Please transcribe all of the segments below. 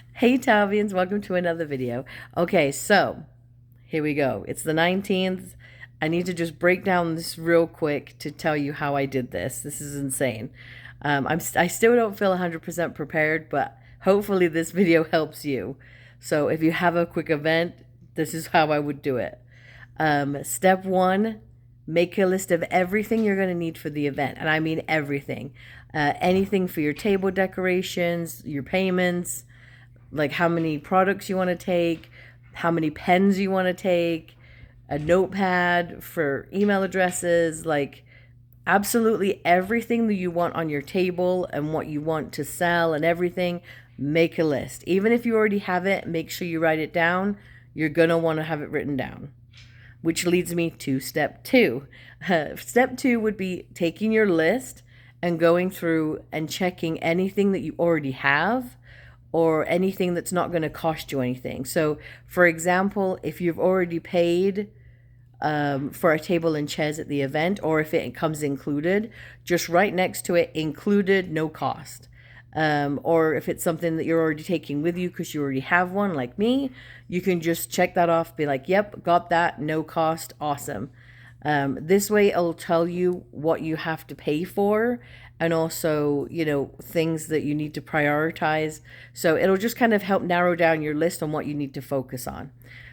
Hey Tavians, welcome to another video. Okay, so here we go. It's the 19th. I need to just break down this real quick to tell you how I did this. This is insane. I still don't feel 100% prepared, but hopefully this video helps you. So if you have a quick event, this is how I would do it. Step one, make a list of everything you're going to need for the event. And I mean everything. Anything for your table decorations, your payments, like how many products you want to take, how many pens you want to take, a notepad for email addresses, like absolutely everything that you want on your table and what you want to sell and everything. Make a list. Even if you already have it, make sure you write it down. You're going to want to have it written down. Which leads me to step two. Step two would be taking your list and going through and checking anything that you already have or anything that's not going to cost you anything. So, for example, if you've already paid for a table and chairs at the event, or if it comes included, just right next to it, included, no cost. Or if it's something that you're already taking with you because you already have one, like me, you can just check that off, be like, yep, got that, no cost, awesome. This way, it'll tell you what you have to pay for and also, things that you need to prioritize. So it'll just kind of help narrow down your list on what you need to focus on.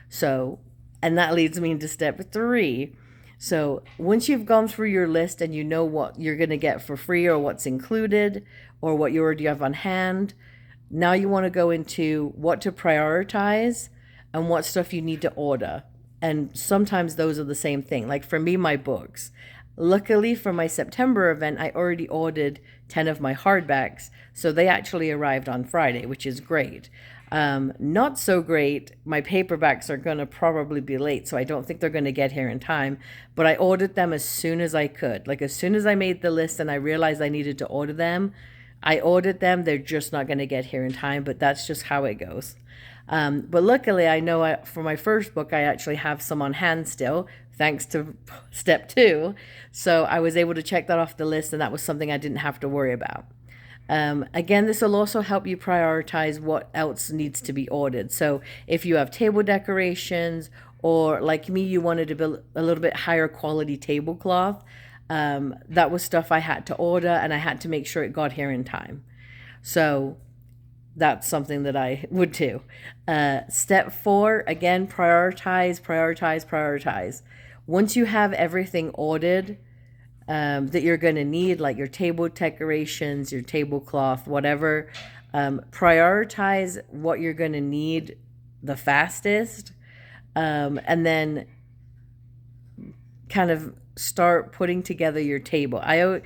So, and that leads me into step three. So once you've gone through your list and you know what you're going to get for free or what's included or what you already have on hand, now you want to go into what to prioritize and what stuff you need to order. And sometimes those are the same thing. Like for me, my books. Luckily for my September event, I already ordered 10 of my hardbacks, so they actually arrived on Friday, which is great. Not so great, my paperbacks are going to probably be late, so I don't think they're going to get here in time, but I ordered them as soon as I could. Like as soon as I made the list and I realized I needed to order them, I ordered them. They're just not going to get here in time, but that's just how it goes. But luckily, I know for my first book, I actually have some on hand still, thanks to step two. So I was able to check that off the list, and that was something I didn't have to worry about. Again, this will also help you prioritize what else needs to be ordered. So if you have table decorations, or like me, you wanted to build a little bit higher quality tablecloth, that was stuff I had to order, and I had to make sure it got here in time. So that's something that I would do. Step four, again, prioritize, prioritize, prioritize. Once you have everything ordered that you're going to need, like your table decorations, your tablecloth, whatever, prioritize what you're going to need the fastest. And then kind of start putting together your table. I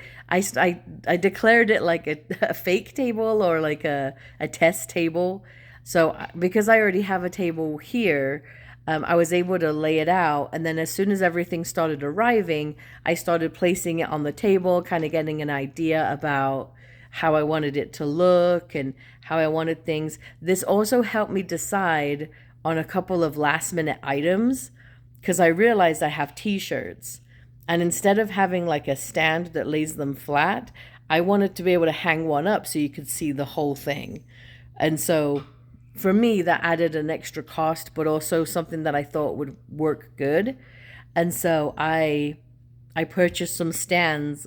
declared it like a fake table or like a test table. So because I already have a table here, I was able to lay it out. And then as soon as everything started arriving, I started placing it on the table, kind of getting an idea about how I wanted it to look and how I wanted things. This also helped me decide on a couple of last minute items because I realized I have t-shirts. And instead of having like a stand that lays them flat, I wanted to be able to hang one up so you could see the whole thing. And so for me, that added an extra cost, but also something that I thought would work good. And so I purchased some stands.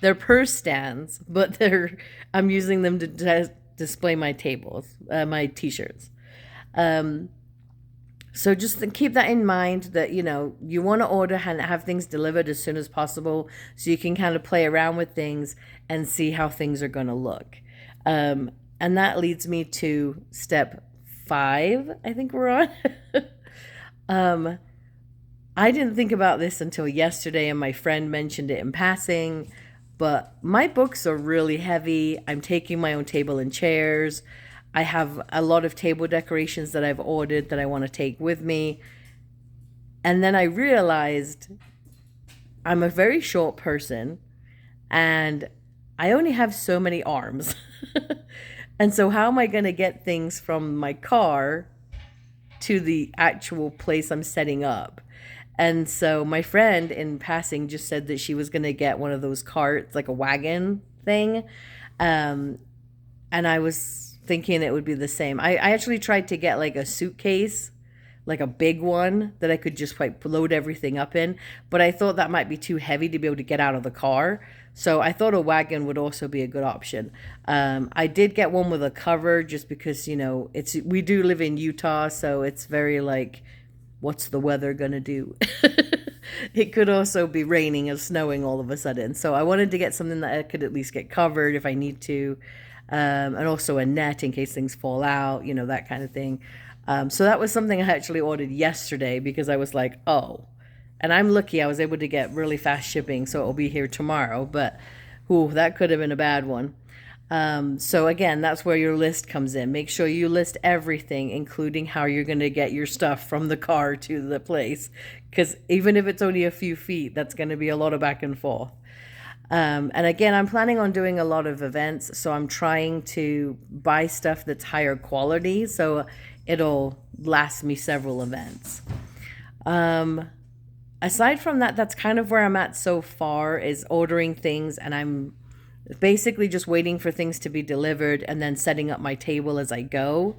They're purse stands, but I'm using them to display my tables, my t-shirts. Um, so just keep that in mind that, you want to order and have things delivered as soon as possible so you can kind of play around with things and see how things are going to look. And that leads me to step five, I think we're on. um, I didn't think about this until yesterday, and my friend mentioned it in passing. But my books are really heavy. I'm taking my own table and chairs. I have a lot of table decorations that I've ordered that I want to take with me. And then I realized I'm a very short person and I only have so many arms. And so, how am I going to get things from my car to the actual place I'm setting up? And so, my friend in passing just said that she was going to get one of those carts, like a wagon thing. Um, and I was thinking it would be the same. I actually tried to get like a suitcase, like a big one that I could just like load everything up in, but I thought that might be too heavy to be able to get out of the car. So I thought a wagon would also be a good option. I did get one with a cover just because, you know, we do live in Utah, so it's very like, what's the weather gonna do? It could also be raining or snowing all of a sudden. So I wanted to get something that I could at least get covered if I need to. And also a net in case things fall out, you know, that kind of thing. So that was something I actually ordered yesterday because I was like, oh. And I'm lucky I was able to get really fast shipping, so it'll be here tomorrow. But, ooh, that could have been a bad one. So again, that's where your list comes in. Make sure you list everything, including how you're going to get your stuff from the car to the place. Because even if it's only a few feet, that's going to be a lot of back and forth. And again, I'm planning on doing a lot of events, so I'm trying to buy stuff that's higher quality, so it'll last me several events. Aside from that, that's kind of where I'm at so far, is ordering things, and I'm basically just waiting for things to be delivered and then setting up my table as I go.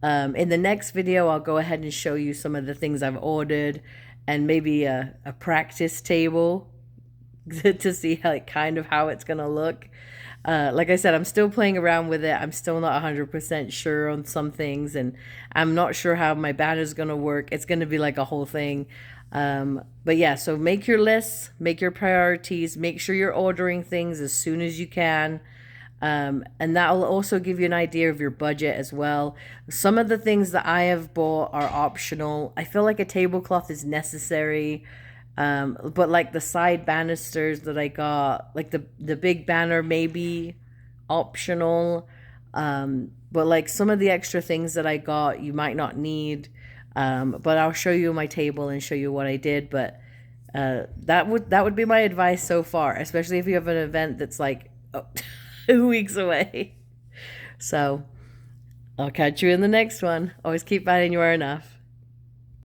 In the next video, I'll go ahead and show you some of the things I've ordered and maybe a practice table to see kind of how it's gonna look. Like I said, I'm still playing around with it. I'm still not 100% sure on some things, and I'm not sure how my banner's gonna work. It's gonna be like a whole thing. But yeah, so make your lists, make your priorities, make sure you're ordering things as soon as you can. And that will also give you an idea of your budget as well. Some of the things that I have bought are optional. I feel like a tablecloth is necessary. But like the side banisters that I got, like the big banner may be optional. But like some of the extra things that I got, you might not need. But I'll show you my table and show you what I did. But that would be my advice so far, especially if you have an event that's like 2 weeks away. So I'll catch you in the next one. Always keep finding you are enough.